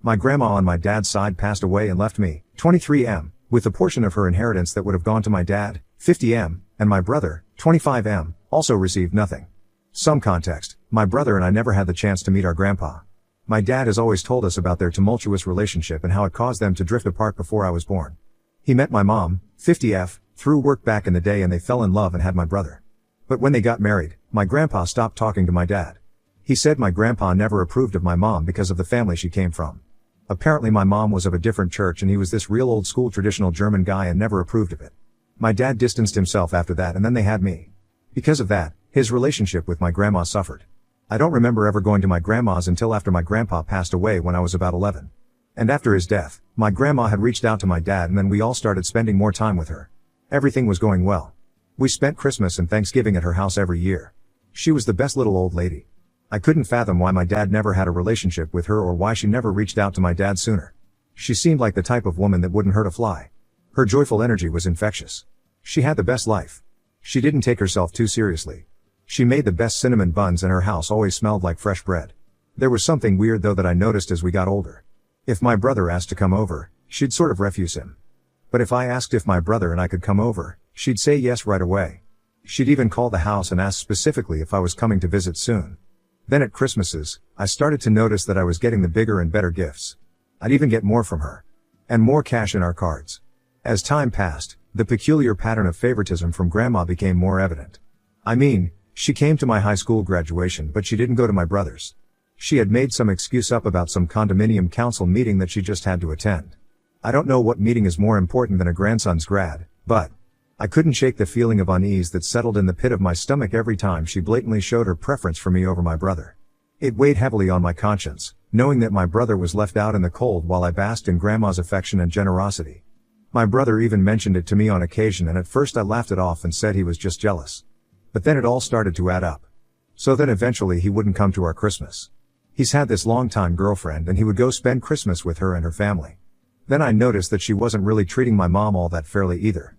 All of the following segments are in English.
My grandma on my dad's side passed away and left me, 23M, with a portion of her inheritance that would have gone to my dad, 50M, and my brother, 25M, also received nothing. Some context, my brother and I never had the chance to meet our grandpa. My dad has always told us about their tumultuous relationship and how it caused them to drift apart before I was born. He met my mom, 50F, through work back in the day and they fell in love and had my brother. But when they got married, my grandpa stopped talking to my dad. He said my grandpa never approved of my mom because of the family she came from. Apparently my mom was of a different church and he was this real old school traditional German guy and never approved of it. My dad distanced himself after that and then they had me. Because of that, his relationship with my grandma suffered. I don't remember ever going to my grandma's until after my grandpa passed away when I was about 11. And after his death, my grandma had reached out to my dad and then we all started spending more time with her. Everything was going well. We spent Christmas and Thanksgiving at her house every year. She was the best little old lady. I couldn't fathom why my dad never had a relationship with her or why she never reached out to my dad sooner. She seemed like the type of woman that wouldn't hurt a fly. Her joyful energy was infectious. She had the best life. She didn't take herself too seriously. She made the best cinnamon buns and her house always smelled like fresh bread. There was something weird though that I noticed as we got older. If my brother asked to come over, she'd sort of refuse him. But if I asked if my brother and I could come over, she'd say yes right away. She'd even call the house and ask specifically if I was coming to visit soon. Then at Christmases, I started to notice that I was getting the bigger and better gifts. I'd even get more from her. And more cash in our cards. As time passed, the peculiar pattern of favoritism from grandma became more evident. I mean, she came to my high school graduation but she didn't go to my brother's. She had made some excuse up about some condominium council meeting that she just had to attend. I don't know what meeting is more important than a grandson's grad, but I couldn't shake the feeling of unease that settled in the pit of my stomach every time she blatantly showed her preference for me over my brother. It weighed heavily on my conscience, knowing that my brother was left out in the cold while I basked in grandma's affection and generosity. My brother even mentioned it to me on occasion and at first I laughed it off and said he was just jealous. But then it all started to add up. So then eventually he wouldn't come to our Christmas. He's had this longtime girlfriend and he would go spend Christmas with her and her family. Then I noticed that she wasn't really treating my mom all that fairly either.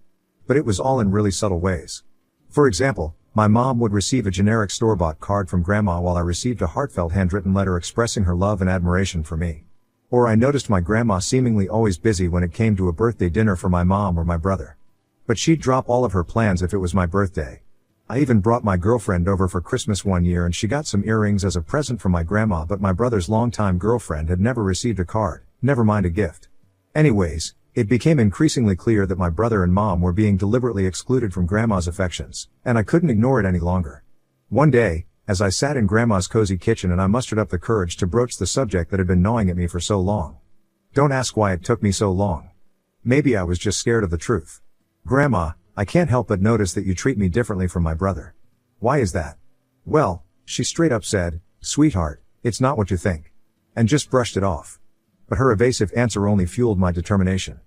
But it was all in really subtle ways. For example, my mom would receive a generic store-bought card from grandma while I received a heartfelt handwritten letter expressing her love and admiration for me. Or I noticed my grandma seemingly always busy when it came to a birthday dinner for my mom or my brother. But she'd drop all of her plans if it was my birthday. I even brought my girlfriend over for Christmas one year and she got some earrings as a present from my grandma, but my brother's longtime girlfriend had never received a card, never mind a gift. Anyways, it became increasingly clear that my brother and mom were being deliberately excluded from grandma's affections, and I couldn't ignore it any longer. One day, as I sat in grandma's cozy kitchen and I mustered up the courage to broach the subject that had been gnawing at me for so long. Don't ask why it took me so long. Maybe I was just scared of the truth. Grandma, I can't help but notice that you treat me differently from my brother. Why is that? Well, she straight up said, sweetheart, it's not what you think. And just brushed it off. But her evasive answer only fueled my determination.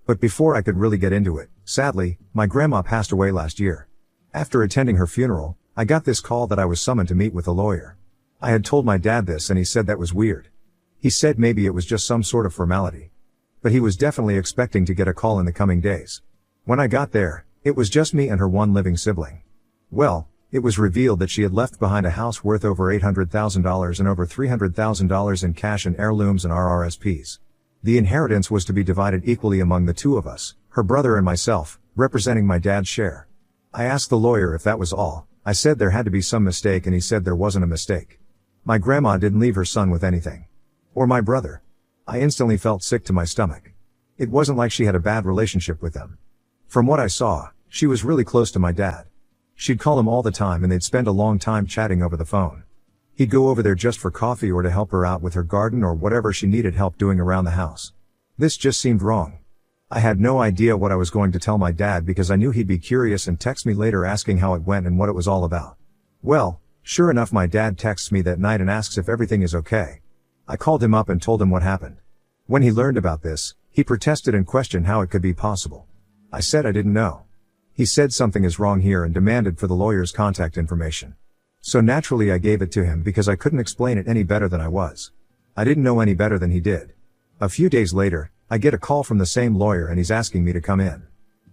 But before I could really get into it, sadly, my grandma passed away last year. After attending her funeral, I got this call that I was summoned to meet with a lawyer. I had told my dad this and he said that was weird. He said maybe it was just some sort of formality. But he was definitely expecting to get a call in the coming days. When I got there, it was just me and her one living sibling. Well, it was revealed that she had left behind a house worth over $800,000 and over $300,000 in cash and heirlooms and RRSPs. The inheritance was to be divided equally among the two of us, her brother and myself, representing my dad's share. I asked the lawyer if that was all. I said there had to be some mistake and he said there wasn't a mistake. My grandma didn't leave her son with anything. Or my brother. I instantly felt sick to my stomach. It wasn't like she had a bad relationship with them. From what I saw, she was really close to my dad. She'd call him all the time and they'd spend a long time chatting over the phone. He'd go over there just for coffee or to help her out with her garden or whatever she needed help doing around the house. This just seemed wrong. I had no idea what I was going to tell my dad because I knew he'd be curious and text me later asking how it went and what it was all about. Well, sure enough my dad texts me that night and asks if everything is okay. I called him up and told him what happened. When he learned about this, he protested and questioned how it could be possible. I said I didn't know. He said something is wrong here and demanded for the lawyer's contact information. So naturally I gave it to him because I couldn't explain it any better than I was. I didn't know any better than he did. A few days later, I get a call from the same lawyer and he's asking me to come in.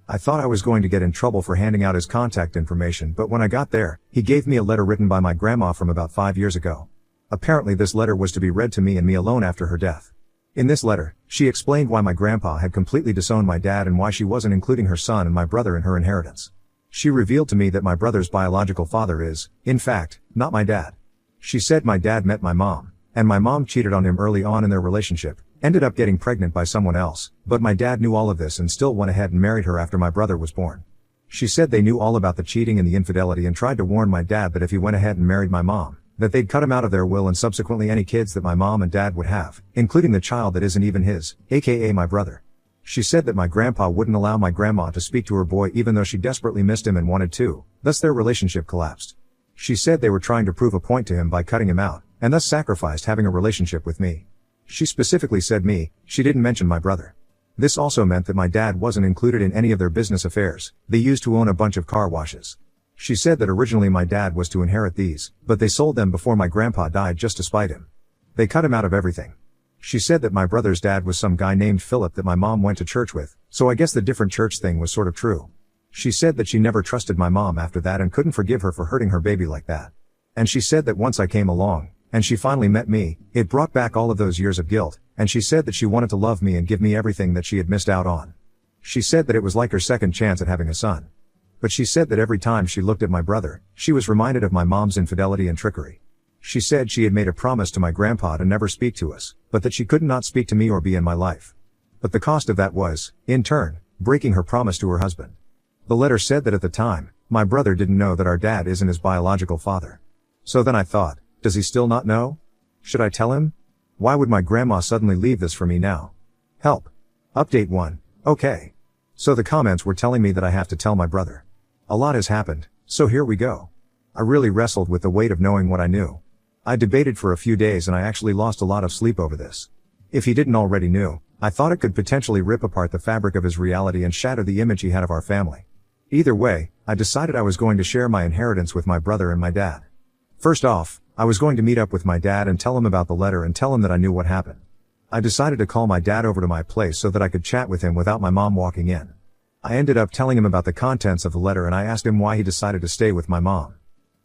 I thought I was going to get in trouble for handing out his contact information, but when I got there, he gave me a letter written by my grandma from about 5 years ago. Apparently this letter was to be read to me and me alone after her death. In this letter, she explained why my grandpa had completely disowned my dad and why she wasn't including her son and my brother in her inheritance. She revealed to me that my brother's biological father is, in fact, not my dad. She said my dad met my mom, and my mom cheated on him early on in their relationship, ended up getting pregnant by someone else, but my dad knew all of this and still went ahead and married her after my brother was born. She said they knew all about the cheating and the infidelity and tried to warn my dad that if he went ahead and married my mom, that they'd cut him out of their will and subsequently any kids that my mom and dad would have, including the child that isn't even his, aka my brother. She said that my grandpa wouldn't allow my grandma to speak to her boy even though she desperately missed him and wanted to, thus their relationship collapsed. She said they were trying to prove a point to him by cutting him out, and thus sacrificed having a relationship with me. She specifically said me, she didn't mention my brother. This also meant that my dad wasn't included in any of their business affairs. They used to own a bunch of car washes. She said that originally my dad was to inherit these, but they sold them before my grandpa died just to spite him. They cut him out of everything. She said that my brother's dad was some guy named Philip that my mom went to church with, so I guess the different church thing was sort of true. She said that she never trusted my mom after that and couldn't forgive her for hurting her baby like that. And she said that once I came along, and she finally met me, it brought back all of those years of guilt, and she said that she wanted to love me and give me everything that she had missed out on. She said that it was like her second chance at having a son. But she said that every time she looked at my brother, she was reminded of my mom's infidelity and trickery. She said she had made a promise to my grandpa to never speak to us, but that she could not speak to me or be in my life. But the cost of that was, in turn, breaking her promise to her husband. The letter said that at the time, my brother didn't know that our dad isn't his biological father. So then I thought, does he still not know? Should I tell him? Why would my grandma suddenly leave this for me now? Help. Update 1. Okay. So the comments were telling me that I have to tell my brother. A lot has happened, so here we go. I really wrestled with the weight of knowing what I knew. I debated for a few days and I actually lost a lot of sleep over this. If he didn't already know, I thought it could potentially rip apart the fabric of his reality and shatter the image he had of our family. Either way, I decided I was going to share my inheritance with my brother and my dad. First off, I was going to meet up with my dad and tell him about the letter and tell him that I knew what happened. I decided to call my dad over to my place so that I could chat with him without my mom walking in. I ended up telling him about the contents of the letter and I asked him why he decided to stay with my mom.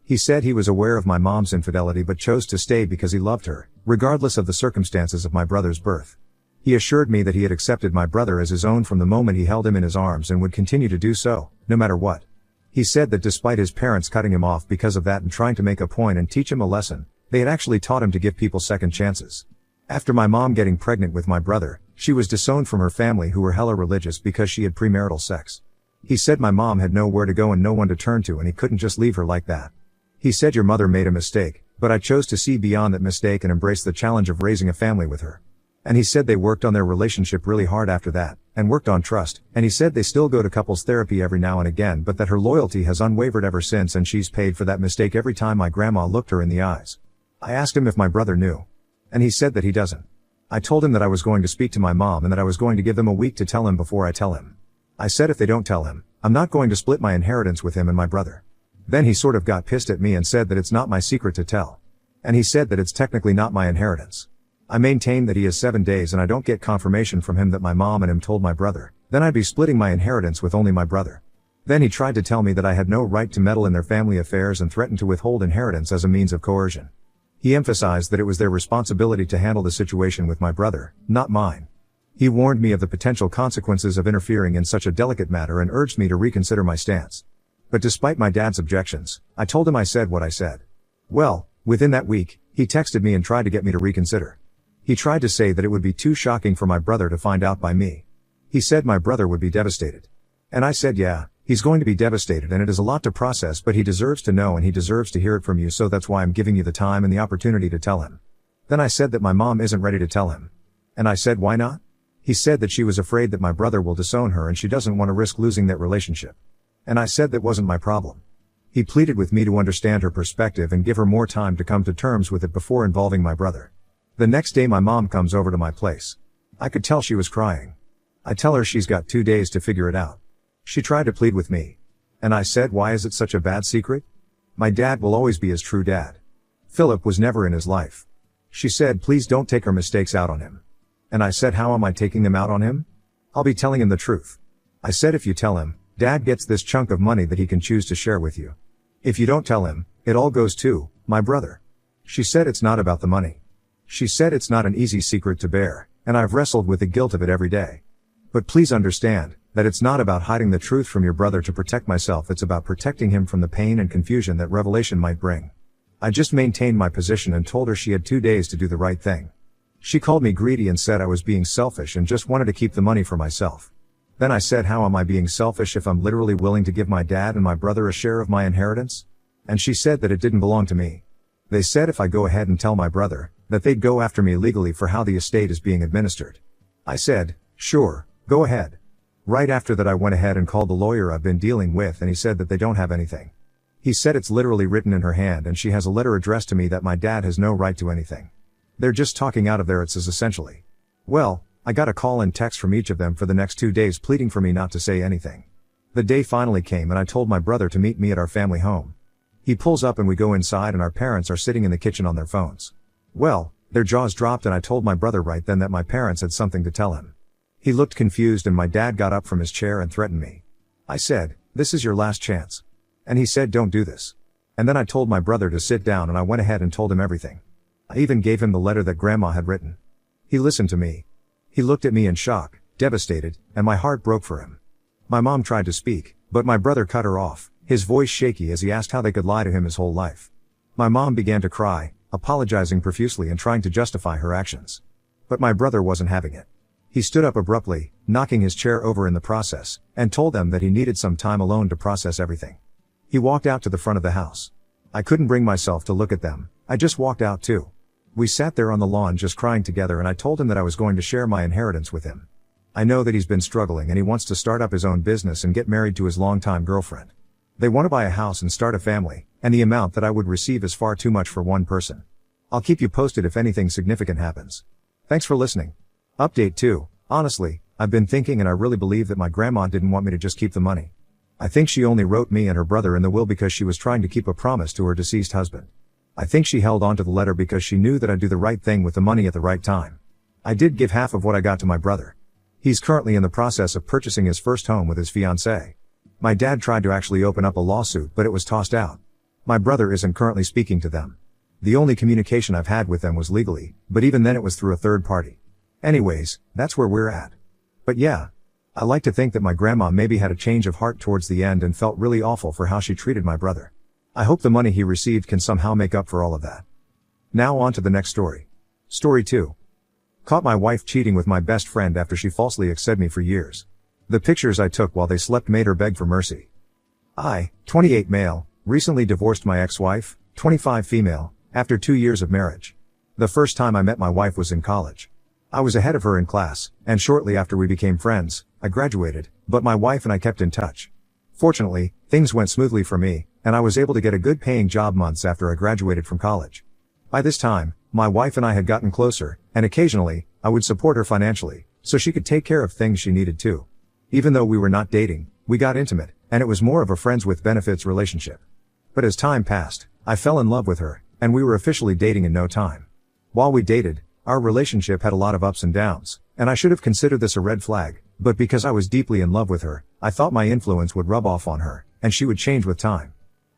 He said he was aware of my mom's infidelity but chose to stay because he loved her, regardless of the circumstances of my brother's birth. He assured me that he had accepted my brother as his own from the moment he held him in his arms and would continue to do so, no matter what. He said that despite his parents cutting him off because of that and trying to make a point and teach him a lesson, they had actually taught him to give people second chances. After my mom getting pregnant with my brother, she was disowned from her family who were hella religious because she had premarital sex. He said my mom had nowhere to go and no one to turn to and he couldn't just leave her like that. He said your mother made a mistake, but I chose to see beyond that mistake and embrace the challenge of raising a family with her. And he said they worked on their relationship really hard after that, and worked on trust, and he said they still go to couples therapy every now and again but that her loyalty has unwavered ever since and she's paid for that mistake every time my grandma looked her in the eyes. I asked him if my brother knew. And he said that he doesn't. I told him that I was going to speak to my mom and that I was going to give them a week to tell him before I tell him. I said if they don't tell him, I'm not going to split my inheritance with him and my brother. Then he sort of got pissed at me and said that it's not my secret to tell. And he said that it's technically not my inheritance. I maintained that he has 7 days and I don't get confirmation from him that my mom and him told my brother, then I'd be splitting my inheritance with only my brother. Then he tried to tell me that I had no right to meddle in their family affairs and threatened to withhold inheritance as a means of coercion. He emphasized that it was their responsibility to handle the situation with my brother, not mine. He warned me of the potential consequences of interfering in such a delicate matter and urged me to reconsider my stance. But despite my dad's objections, I told him I said what I said. Well, within that week, he texted me and tried to get me to reconsider. He tried to say that it would be too shocking for my brother to find out by me. He said my brother would be devastated. And I said yeah, he's going to be devastated and it is a lot to process but he deserves to know and he deserves to hear it from you so that's why I'm giving you the time and the opportunity to tell him. Then I said that my mom isn't ready to tell him. And I said why not? He said that she was afraid that my brother will disown her and she doesn't want to risk losing that relationship. And I said that wasn't my problem. He pleaded with me to understand her perspective and give her more time to come to terms with it before involving my brother. The next day my mom comes over to my place. I could tell she was crying. I tell her she's got 2 days to figure it out. She tried to plead with me. And I said why is it such a bad secret? My dad will always be his true dad. Philip was never in his life. She said please don't take her mistakes out on him. And I said how am I taking them out on him? I'll be telling him the truth. I said if you tell him, Dad gets this chunk of money that he can choose to share with you. If you don't tell him, it all goes to my brother. She said it's not about the money. She said it's not an easy secret to bear, and I've wrestled with the guilt of it every day. But please understand that it's not about hiding the truth from your brother to protect myself, it's about protecting him from the pain and confusion that revelation might bring. I just maintained my position and told her she had 2 days to do the right thing. She called me greedy and said I was being selfish and just wanted to keep the money for myself. Then I said, how am I being selfish if I'm literally willing to give my dad and my brother a share of my inheritance? And she said that it didn't belong to me. They said if I go ahead and tell my brother, that they'd go after me legally for how the estate is being administered. I said, sure, go ahead. Right after that I went ahead and called the lawyer I've been dealing with, and he said that they don't have anything. He said it's literally written in her hand and she has a letter addressed to me that my dad has no right to anything. They're just talking out of their asses essentially. Well, I got a call and text from each of them for the next 2 days pleading for me not to say anything. The day finally came and I told my brother to meet me at our family home. He pulls up and we go inside and our parents are sitting in the kitchen on their phones. Well, their jaws dropped and I told my brother right then that my parents had something to tell him. He looked confused and my dad got up from his chair and threatened me. I said, this is your last chance. And he said, don't do this. And then I told my brother to sit down and I went ahead and told him everything. I even gave him the letter that Grandma had written. He listened to me. He looked at me in shock, devastated, and my heart broke for him. My mom tried to speak, but my brother cut her off, his voice shaky as he asked how they could lie to him his whole life. My mom began to cry, apologizing profusely and trying to justify her actions. But my brother wasn't having it. He stood up abruptly, knocking his chair over in the process, and told them that he needed some time alone to process everything. He walked out to the front of the house. I couldn't bring myself to look at them, I just walked out too. We sat there on the lawn just crying together and I told him that I was going to share my inheritance with him. I know that he's been struggling and he wants to start up his own business and get married to his longtime girlfriend. They want to buy a house and start a family, and the amount that I would receive is far too much for one person. I'll keep you posted if anything significant happens. Thanks for listening. Update 2. Honestly, I've been thinking and I really believe that my grandma didn't want me to just keep the money. I think she only wrote me and her brother in the will because she was trying to keep a promise to her deceased husband. I think she held on to the letter because she knew that I'd do the right thing with the money at the right time. I did give half of what I got to my brother. He's currently in the process of purchasing his first home with his fiancée. My dad tried to actually open up a lawsuit but it was tossed out. My brother isn't currently speaking to them. The only communication I've had with them was legally, but even then it was through a third party. Anyways, that's where we're at. But yeah, I like to think that my grandma maybe had a change of heart towards the end and felt really awful for how she treated my brother. I hope the money he received can somehow make up for all of that. Now on to the next story. Story 2. Caught my wife cheating with my best friend after she falsely exed me for years. The pictures I took while they slept made her beg for mercy. I, 28 male, recently divorced my ex-wife, 25 female, after 2 years of marriage. The first time I met my wife was in college. I was ahead of her in class, and shortly after we became friends, I graduated, but my wife and I kept in touch. Fortunately, things went smoothly for me, and I was able to get a good paying job months after I graduated from college. By this time, my wife and I had gotten closer, and occasionally, I would support her financially, so she could take care of things she needed too. Even though we were not dating, we got intimate, and it was more of a friends with benefits relationship. But as time passed, I fell in love with her, and we were officially dating in no time. While we dated, our relationship had a lot of ups and downs, and I should have considered this a red flag, but because I was deeply in love with her, I thought my influence would rub off on her, and she would change with time.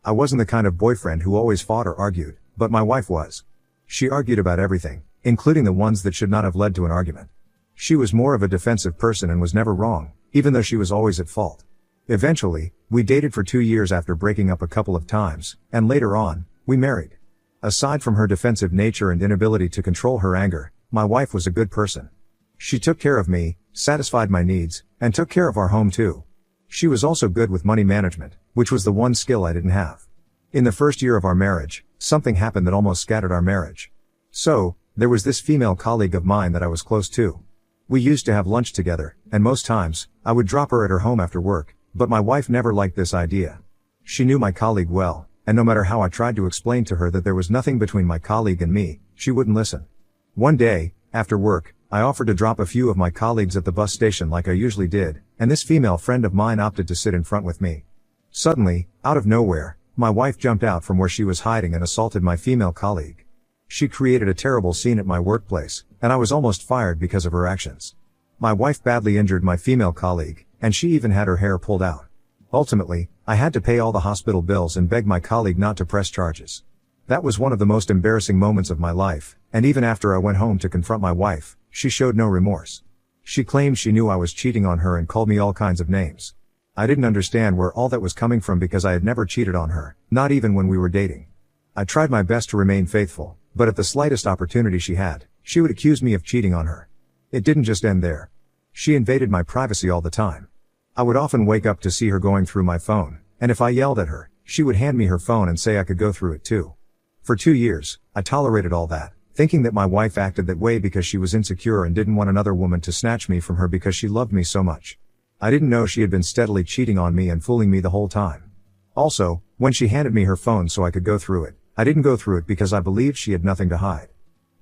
I wasn't the kind of boyfriend who always fought or argued, but my wife was. She argued about everything, including the ones that should not have led to an argument. She was more of a defensive person and was never wrong, even though she was always at fault. Eventually, we dated for 2 years after breaking up a couple of times, and later on, we married. Aside from her defensive nature and inability to control her anger, my wife was a good person. She took care of me, satisfied my needs, and took care of our home too. She was also good with money management, which was the one skill I didn't have. In the first year of our marriage, something happened that almost scattered our marriage. So, there was this female colleague of mine that I was close to. We used to have lunch together, and most times, I would drop her at her home after work, but my wife never liked this idea. She knew my colleague well, and no matter how I tried to explain to her that there was nothing between my colleague and me, she wouldn't listen. One day, after work, I offered to drop a few of my colleagues at the bus station like I usually did, and this female friend of mine opted to sit in front with me. Suddenly, out of nowhere, my wife jumped out from where she was hiding and assaulted my female colleague. She created a terrible scene at my workplace, and I was almost fired because of her actions. My wife badly injured my female colleague, and she even had her hair pulled out. Ultimately, I had to pay all the hospital bills and beg my colleague not to press charges. That was one of the most embarrassing moments of my life, and even after I went home to confront my wife, She showed no remorse. She claimed she knew I was cheating on her and called me all kinds of names. I didn't understand where all that was coming from because I had never cheated on her, not even when we were dating. I tried my best to remain faithful, but at the slightest opportunity she had, she would accuse me of cheating on her. It didn't just end there. She invaded my privacy all the time. I would often wake up to see her going through my phone, and if I yelled at her, she would hand me her phone and say I could go through it too. For 2 years, I tolerated all that, thinking that my wife acted that way because she was insecure and didn't want another woman to snatch me from her because she loved me so much. I didn't know she had been steadily cheating on me and fooling me the whole time. Also, when she handed me her phone so I could go through it, I didn't go through it because I believed she had nothing to hide.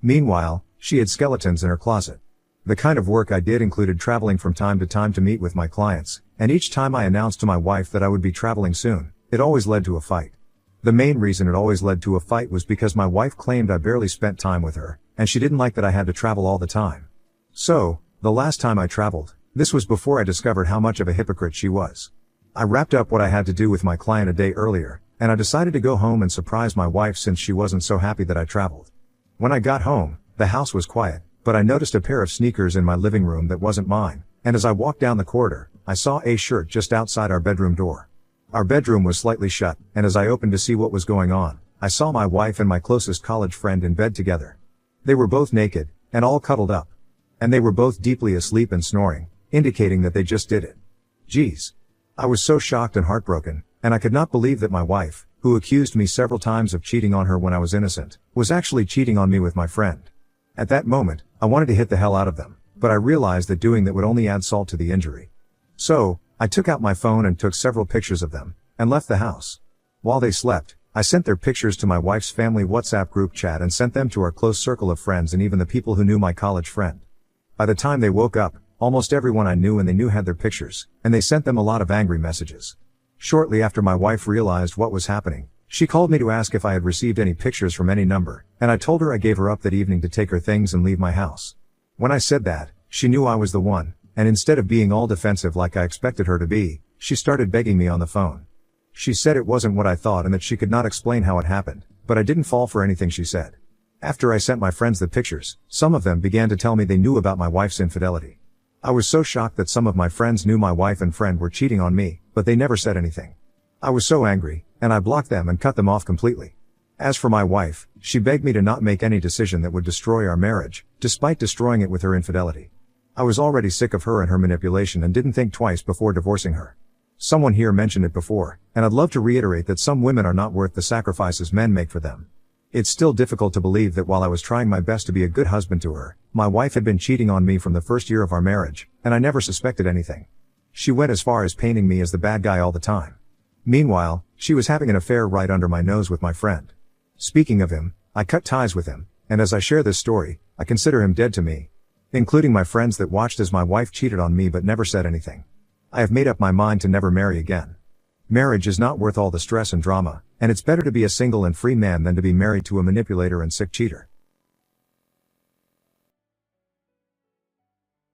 Meanwhile, she had skeletons in her closet. The kind of work I did included traveling from time to time to meet with my clients, and each time I announced to my wife that I would be traveling soon, it always led to a fight. The main reason it always led to a fight was because my wife claimed I barely spent time with her, and she didn't like that I had to travel all the time. So, the last time I traveled, this was before I discovered how much of a hypocrite she was. I wrapped up what I had to do with my client a day earlier, and I decided to go home and surprise my wife since she wasn't so happy that I traveled. When I got home, the house was quiet, but I noticed a pair of sneakers in my living room that wasn't mine, and as I walked down the corridor, I saw a shirt just outside our bedroom door. Our bedroom was slightly shut, and as I opened to see what was going on, I saw my wife and my closest college friend in bed together. They were both naked, and all cuddled up. And they were both deeply asleep and snoring, indicating that they just did it. Geez. I was so shocked and heartbroken, and I could not believe that my wife, who accused me several times of cheating on her when I was innocent, was actually cheating on me with my friend. At that moment, I wanted to hit the hell out of them, but I realized that doing that would only add salt to the injury. So, I took out my phone and took several pictures of them, and left the house. While they slept, I sent their pictures to my wife's family WhatsApp group chat and sent them to our close circle of friends and even the people who knew my college friend. By the time they woke up, almost everyone I knew and they knew had their pictures, and they sent them a lot of angry messages. Shortly after my wife realized what was happening, she called me to ask if I had received any pictures from any number, and I told her I gave her up that evening to take her things and leave my house. When I said that, she knew I was the one, and instead of being all defensive like I expected her to be, she started begging me on the phone. She said it wasn't what I thought and that she could not explain how it happened, but I didn't fall for anything she said. After I sent my friends the pictures, some of them began to tell me they knew about my wife's infidelity. I was so shocked that some of my friends knew my wife and friend were cheating on me, but they never said anything. I was so angry, and I blocked them and cut them off completely. As for my wife, she begged me to not make any decision that would destroy our marriage, despite destroying it with her infidelity. I was already sick of her and her manipulation and didn't think twice before divorcing her. Someone here mentioned it before, and I'd love to reiterate that some women are not worth the sacrifices men make for them. It's still difficult to believe that while I was trying my best to be a good husband to her, my wife had been cheating on me from the first year of our marriage, and I never suspected anything. She went as far as painting me as the bad guy all the time. Meanwhile, she was having an affair right under my nose with my friend. Speaking of him, I cut ties with him, and as I share this story, I consider him dead to me. Including my friends that watched as my wife cheated on me but never said anything. I have made up my mind to never marry again. Marriage is not worth all the stress and drama, and it's better to be a single and free man than to be married to a manipulator and sick cheater.